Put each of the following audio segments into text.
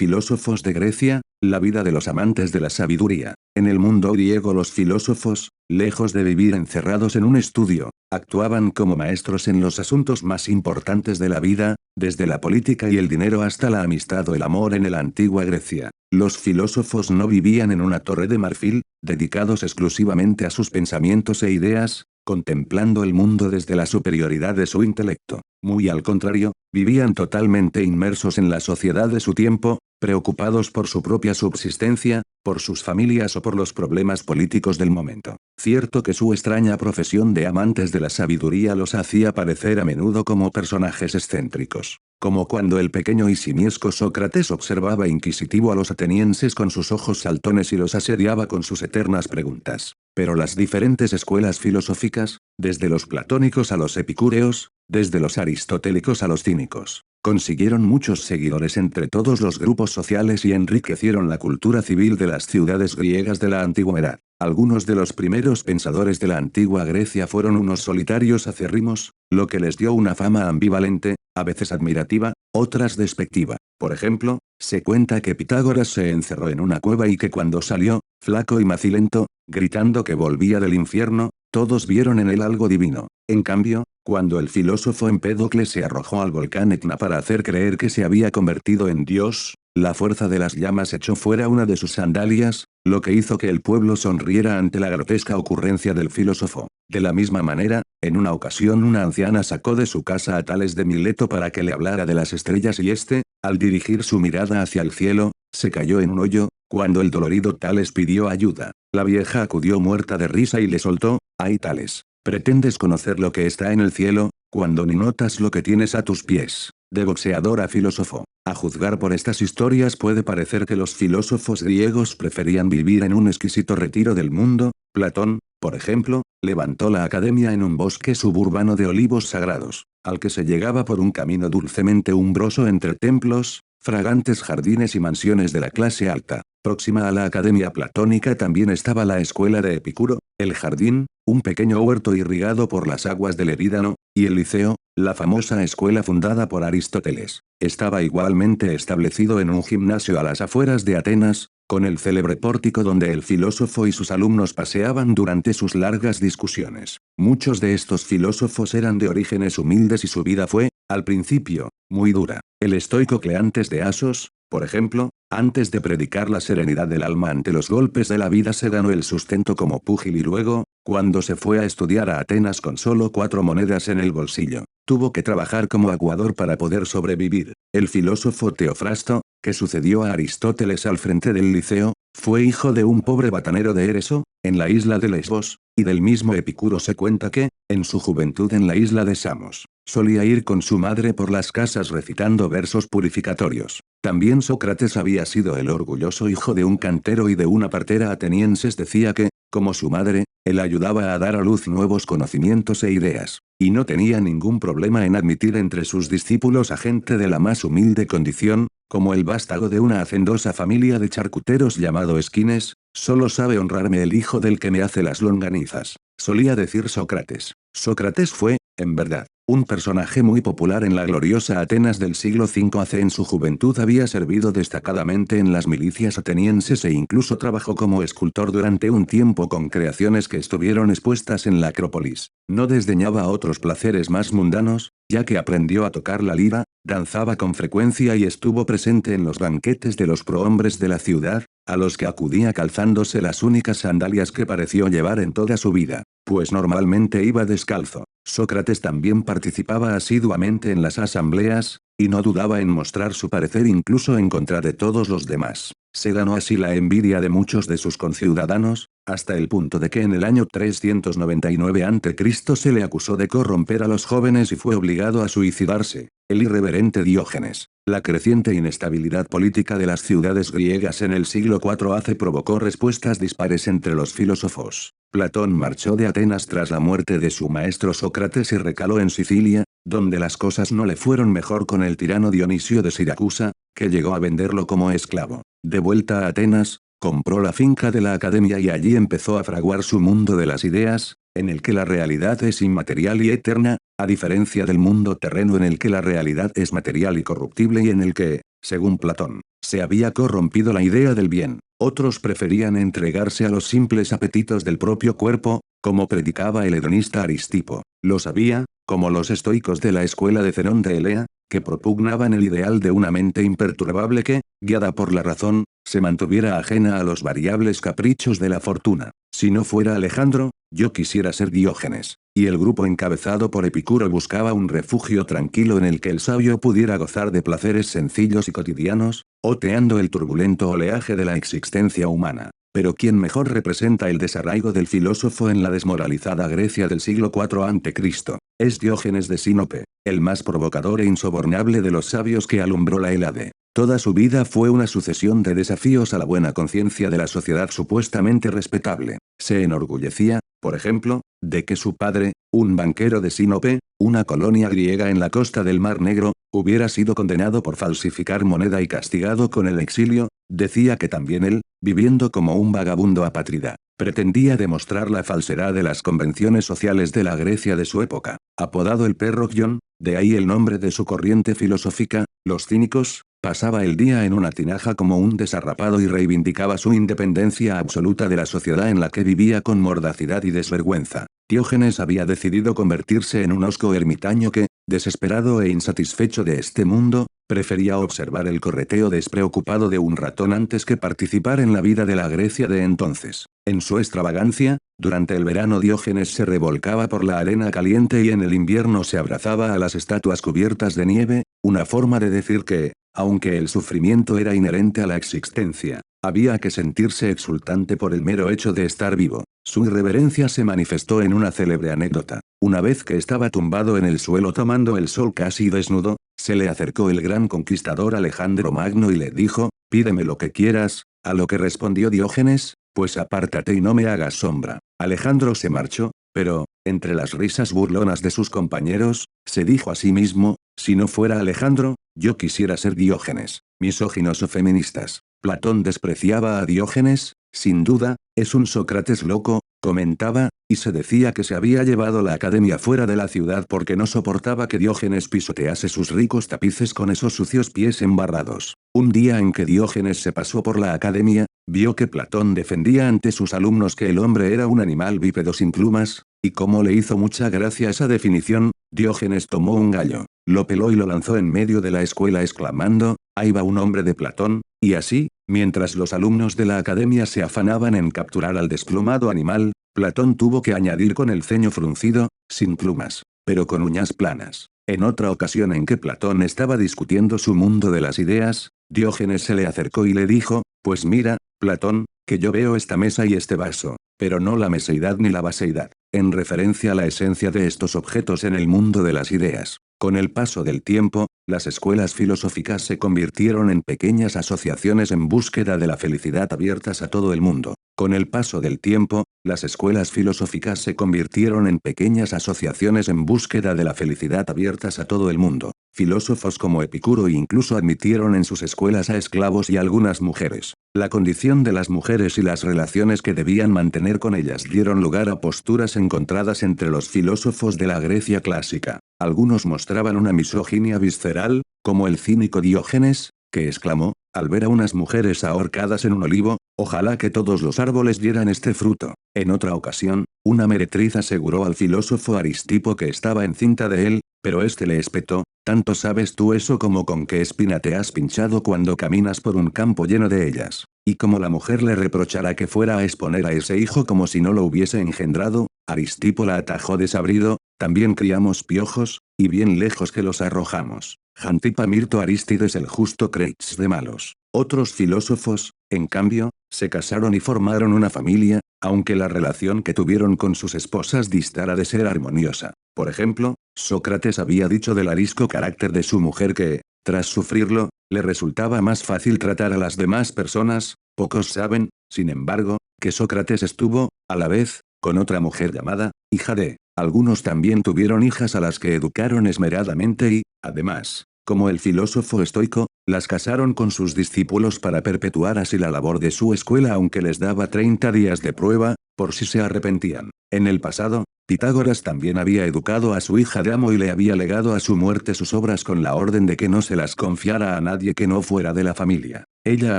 Filósofos de Grecia, la vida de los amantes de la sabiduría. En el mundo griego los filósofos, lejos de vivir encerrados en un estudio, actuaban como maestros en los asuntos más importantes de la vida, desde la política y el dinero hasta la amistad o el amor en la antigua Grecia. Los filósofos no vivían en una torre de marfil, dedicados exclusivamente a sus pensamientos e ideas, contemplando el mundo desde la superioridad de su intelecto. Muy al contrario, vivían totalmente inmersos en la sociedad de su tiempo, preocupados por su propia subsistencia, por sus familias o por los problemas políticos del momento. Cierto que su extraña profesión de amantes de la sabiduría los hacía parecer a menudo como personajes excéntricos. Como cuando el pequeño y simiesco Sócrates observaba inquisitivo a los atenienses con sus ojos saltones y los asediaba con sus eternas preguntas. Pero las diferentes escuelas filosóficas, desde los platónicos a los epicúreos, desde los aristotélicos a los cínicos, consiguieron muchos seguidores entre todos los grupos sociales y enriquecieron la cultura civil de las ciudades griegas de la antigüedad. Algunos de los primeros pensadores de la antigua Grecia fueron unos solitarios acérrimos, lo que les dio una fama ambivalente, a veces admirativa, otras despectiva. Por ejemplo, se cuenta que Pitágoras se encerró en una cueva y que cuando salió, flaco y macilento, gritando que volvía del infierno, todos vieron en él algo divino. En cambio, cuando el filósofo Empédocles se arrojó al volcán Etna para hacer creer que se había convertido en Dios, la fuerza de las llamas echó fuera una de sus sandalias, lo que hizo que el pueblo sonriera ante la grotesca ocurrencia del filósofo. De la misma manera, en una ocasión una anciana sacó de su casa a Tales de Mileto para que le hablara de las estrellas y éste, al dirigir su mirada hacia el cielo, se cayó en un hoyo, cuando el dolorido Tales pidió ayuda. La vieja acudió muerta de risa y le soltó: «Ay Tales, ¿pretendes conocer lo que está en el cielo, cuando ni notas lo que tienes a tus pies?» De boxeador a filósofo. A juzgar por estas historias puede parecer que los filósofos griegos preferían vivir en un exquisito retiro del mundo. Platón, por ejemplo, levantó la academia en un bosque suburbano de olivos sagrados, al que se llegaba por un camino dulcemente umbroso entre templos, fragantes jardines y mansiones de la clase alta. Próxima a la academia platónica también estaba la escuela de Epicuro, el jardín, un pequeño huerto irrigado por las aguas del Erídano, y el liceo, la famosa escuela fundada por Aristóteles. Estaba igualmente establecido en un gimnasio a las afueras de Atenas, con el célebre pórtico donde el filósofo y sus alumnos paseaban durante sus largas discusiones. Muchos de estos filósofos eran de orígenes humildes y su vida fue, al principio, muy dura. El estoico Cleantes de Asos, por ejemplo, antes de predicar la serenidad del alma ante los golpes de la vida se ganó el sustento como púgil y luego, cuando se fue a estudiar a Atenas con solo 4 monedas en el bolsillo, tuvo que trabajar como aguador para poder sobrevivir. El filósofo Teofrasto, que sucedió a Aristóteles al frente del liceo, fue hijo de un pobre batanero de Éreso, en la isla de Lesbos, y del mismo Epicuro se cuenta que, en su juventud en la isla de Samos, solía ir con su madre por las casas recitando versos purificatorios. También Sócrates había sido el orgulloso hijo de un cantero y de una partera atenienses. Decía que, como su madre, él ayudaba a dar a luz nuevos conocimientos e ideas, y no tenía ningún problema en admitir entre sus discípulos a gente de la más humilde condición, como el vástago de una hacendosa familia de charcuteros llamado Esquines. «Solo sabe honrarme el hijo del que me hace las longanizas», solía decir Sócrates. Sócrates fue, en verdad, un personaje muy popular en la gloriosa Atenas del siglo V AC. En su juventud había servido destacadamente en las milicias atenienses e incluso trabajó como escultor durante un tiempo con creaciones que estuvieron expuestas en la Acrópolis. No desdeñaba otros placeres más mundanos, ya que aprendió a tocar la lira, danzaba con frecuencia y estuvo presente en los banquetes de los prohombres de la ciudad, a los que acudía calzándose las únicas sandalias que pareció llevar en toda su vida, pues normalmente iba descalzo. Sócrates también participaba asiduamente en las asambleas, y no dudaba en mostrar su parecer incluso en contra de todos los demás. Se ganó así la envidia de muchos de sus conciudadanos, hasta el punto de que en el año 399 a.C. se le acusó de corromper a los jóvenes y fue obligado a suicidarse. El irreverente Diógenes. La creciente inestabilidad política de las ciudades griegas en el siglo IV AC provocó respuestas dispares entre los filósofos. Platón marchó de Atenas tras la muerte de su maestro Sócrates y recaló en Sicilia, donde las cosas no le fueron mejor con el tirano Dionisio de Siracusa, que llegó a venderlo como esclavo. De vuelta a Atenas, compró la finca de la academia y allí empezó a fraguar su mundo de las ideas, en el que la realidad es inmaterial y eterna, a diferencia del mundo terreno en el que la realidad es material y corruptible y en el que, Según Platón, se había corrompido la idea del bien. Otros preferían entregarse a los simples apetitos del propio cuerpo, como predicaba el hedonista Aristipo. Los había, como los estoicos de la escuela de Zenón de Elea, que propugnaban el ideal de una mente imperturbable que, guiada por la razón, se mantuviera ajena a los variables caprichos de la fortuna. Si no fuera Alejandro, yo quisiera ser Diógenes. Y el grupo encabezado por Epicuro buscaba un refugio tranquilo en el que el sabio pudiera gozar de placeres sencillos y cotidianos, oteando el turbulento oleaje de la existencia humana. Pero ¿quién mejor representa el desarraigo del filósofo en la desmoralizada Grecia del siglo IV a.C.? Es Diógenes de Sinope, el más provocador e insobornable de los sabios que alumbró la Hélade. Toda su vida fue una sucesión de desafíos a la buena conciencia de la sociedad supuestamente respetable. Se enorgullecía, por ejemplo, de que su padre, un banquero de Sinope, una colonia griega en la costa del Mar Negro, hubiera sido condenado por falsificar moneda y castigado con el exilio. Decía que también él, viviendo como un vagabundo apátrida, pretendía demostrar la falsedad de las convenciones sociales de la Grecia de su época. Apodado el perro Gion, de ahí el nombre de su corriente filosófica, los cínicos, pasaba el día en una tinaja como un desarrapado y reivindicaba su independencia absoluta de la sociedad en la que vivía con mordacidad y desvergüenza. Diógenes había decidido convertirse en un hosco ermitaño que, desesperado e insatisfecho de este mundo, prefería observar el correteo despreocupado de un ratón antes que participar en la vida de la Grecia de entonces. En su extravagancia, durante el verano Diógenes se revolcaba por la arena caliente y en el invierno se abrazaba a las estatuas cubiertas de nieve, una forma de decir que, aunque el sufrimiento era inherente a la existencia, había que sentirse exultante por el mero hecho de estar vivo. Su irreverencia se manifestó en una célebre anécdota. Una vez que estaba tumbado en el suelo tomando el sol casi desnudo, se le acercó el gran conquistador Alejandro Magno y le dijo, «Pídeme lo que quieras», a lo que respondió Diógenes, «Pues apártate y no me hagas sombra». Alejandro se marchó, pero, entre las risas burlonas de sus compañeros, se dijo a sí mismo, «Si no fuera Alejandro, yo quisiera ser Diógenes». Misóginos o feministas. Platón despreciaba a Diógenes, sin duda, es un Sócrates loco, comentaba, y se decía que se había llevado la academia fuera de la ciudad porque no soportaba que Diógenes pisotease sus ricos tapices con esos sucios pies embarrados. Un día en que Diógenes se pasó por la academia, vio que Platón defendía ante sus alumnos que el hombre era un animal bípedo sin plumas, y como le hizo mucha gracia esa definición, Diógenes tomó un gallo, lo peló y lo lanzó en medio de la escuela exclamando, «Ahí va un hombre de Platón», y así, mientras los alumnos de la academia se afanaban en capturar al desplumado animal, Platón tuvo que añadir con el ceño fruncido, «sin plumas, pero con uñas planas». En otra ocasión en que Platón estaba discutiendo su mundo de las ideas, Diógenes se le acercó y le dijo, «Pues mira, Platón, que yo veo esta mesa y este vaso, pero no la meseidad ni la vaseidad», en referencia a la esencia de estos objetos en el mundo de las ideas. Con el paso del tiempo, las escuelas filosóficas se convirtieron en pequeñas asociaciones en búsqueda de la felicidad abiertas a todo el mundo. Con el paso del tiempo, las escuelas filosóficas se convirtieron en pequeñas asociaciones en búsqueda de la felicidad abiertas a todo el mundo. Filósofos como Epicuro incluso admitieron en sus escuelas a esclavos y algunas mujeres. La condición de las mujeres y las relaciones que debían mantener con ellas dieron lugar a posturas encontradas entre los filósofos de la Grecia clásica. Algunos mostraban una misoginia visceral, como el cínico Diógenes, que exclamó, al ver a unas mujeres ahorcadas en un olivo, «Ojalá que todos los árboles dieran este fruto». En otra ocasión, una meretriz aseguró al filósofo Aristipo que estaba encinta de él, pero éste le espetó, «Tanto sabes tú eso como con qué espina te has pinchado cuando caminas por un campo lleno de ellas». Y como la mujer le reprochara que fuera a exponer a ese hijo como si no lo hubiese engendrado, Aristipo la atajó desabrido, «También criamos piojos, y bien lejos que los arrojamos». Jantipa Mirto Arístides el justo Creits de malos. Otros filósofos, en cambio, se casaron y formaron una familia, aunque la relación que tuvieron con sus esposas distara de ser armoniosa. Por ejemplo, Sócrates había dicho del arisco carácter de su mujer que, tras sufrirlo, le resultaba más fácil tratar a las demás personas. Pocos saben, sin embargo, que Sócrates estuvo, a la vez, con otra mujer llamada, hija de. Algunos también tuvieron hijas a las que educaron esmeradamente y, además, como el filósofo estoico, las casaron con sus discípulos para perpetuar así la labor de su escuela aunque les daba 30 días de prueba. por si se arrepentían. En el pasado, Pitágoras también había educado a su hija Damo y le había legado a su muerte sus obras con la orden de que no se las confiara a nadie que no fuera de la familia. Ella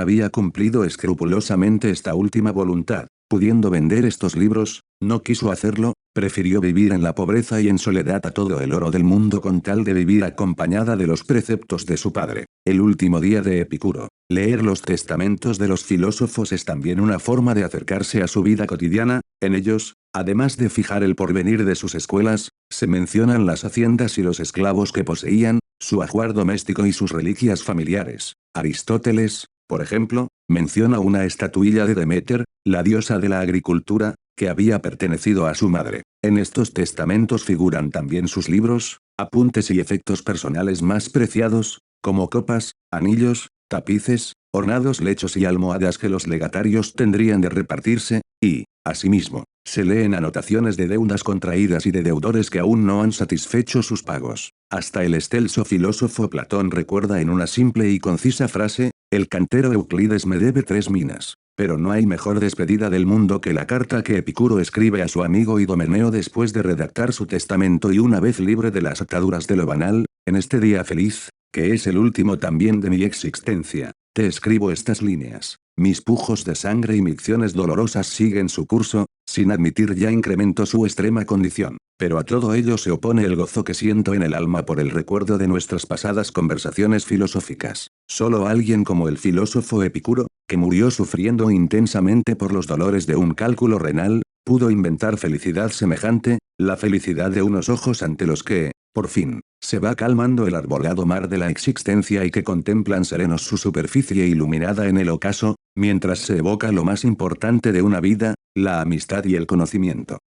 había cumplido escrupulosamente esta última voluntad. Pudiendo vender estos libros, no quiso hacerlo, prefirió vivir en la pobreza y en soledad a todo el oro del mundo con tal de vivir acompañada de los preceptos de su padre. El último día de Epicuro. Leer los testamentos de los filósofos es también una forma de acercarse a su vida cotidiana. En ellos, además de fijar el porvenir de sus escuelas, se mencionan las haciendas y los esclavos que poseían, su ajuar doméstico y sus reliquias familiares. Aristóteles, por ejemplo, menciona una estatuilla de Deméter, la diosa de la agricultura, que había pertenecido a su madre. En estos testamentos figuran también sus libros, apuntes y efectos personales más preciados, como copas, anillos, tapices, ornados lechos y almohadas que los legatarios tendrían de repartirse, y, asimismo, se leen anotaciones de deudas contraídas y de deudores que aún no han satisfecho sus pagos. Hasta el excelso filósofo Platón recuerda en una simple y concisa frase: el cantero Euclides me debe 3 minas. Pero no hay mejor despedida del mundo que la carta que Epicuro escribe a su amigo Idomeneo después de redactar su testamento y una vez libre de las ataduras de lo banal: en este día feliz, que es el último también de mi existencia, te escribo estas líneas. Mis pujos de sangre y micciones dolorosas siguen su curso, sin admitir ya incremento su extrema condición. Pero a todo ello se opone el gozo que siento en el alma por el recuerdo de nuestras pasadas conversaciones filosóficas. Solo alguien como el filósofo Epicuro, que murió sufriendo intensamente por los dolores de un cálculo renal, pudo inventar felicidad semejante, la felicidad de unos ojos ante los que, por fin, se va calmando el arbolado mar de la existencia y que contemplan serenos su superficie iluminada en el ocaso, mientras se evoca lo más importante de una vida, la amistad y el conocimiento.